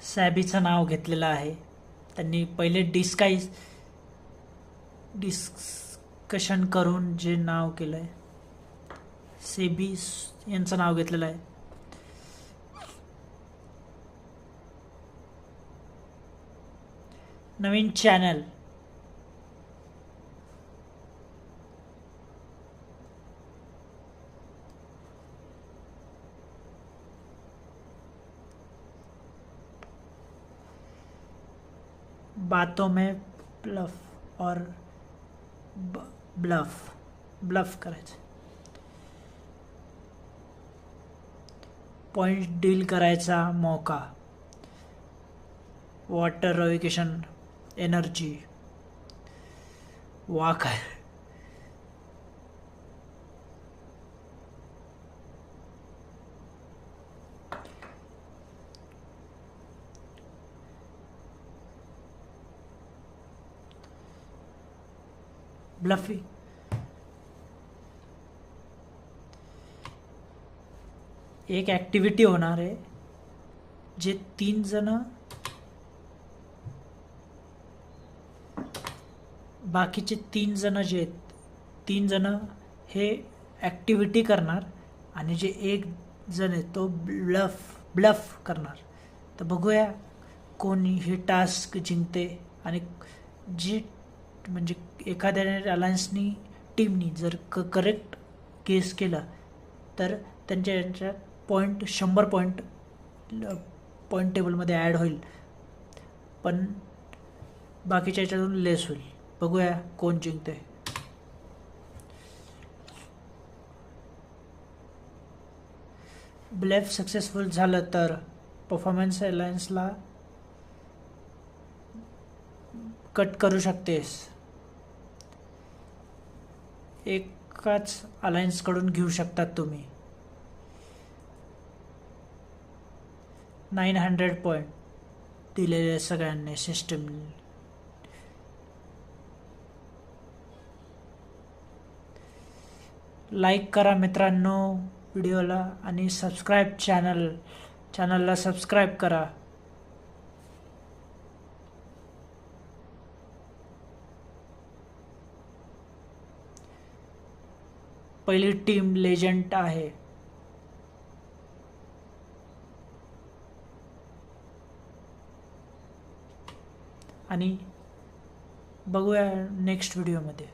सॅबीचं नाव घेतलेलं आहे. त्यांनी पहिले डिस्कशन करून जे नाव केलं आहे, सेबी यांचं नाव घेतलेलं आहे. नवीन चॅनल बातों में ब्लफ और ब्लफ करायचं, पॉइंट डील करायचा मौका, वॉटर एज्युकेशन, एनर्जी, वाक ब्लफी. एक ॲक्टिव्हिटी होणार आहे, जे 3 जण बाकीचे 3 जण जे आहेत, 3 जण हे ॲक्टिव्हिटी करणार आणि जे एक जण आहे तो ब्लफ करणार. तर बघूया कोण हे टास्क जिंकते. आणि जी म्हणजे एखाद्या अलायन्सनी टीमनी जर करेक्ट गेस केलं तर त्यांच्या यांच्यात पॉईंट 100 पॉईंट टेबलमध्ये ॲड होईल, पण बाकीच्या याच्यातून लेस होईल. बघूया कोण जिंकते. ब्लेफ सक्सेसफुल झालं तर परफॉर्मन्स अलायन्सला कट करू शकतेस. एकाच अलायन्सकडून घेऊ शकतात तुम्ही. 900 पॉईंट दिलेले सगळ्यांनी सिस्टम. लाईक करा मित्रांनो व्हिडिओला आणि चॅनलला सबस्क्राईब करा. पहिली टीम लेजंड आहे. आणि बघूया नेक्स्ट व्हिडिओमध्ये.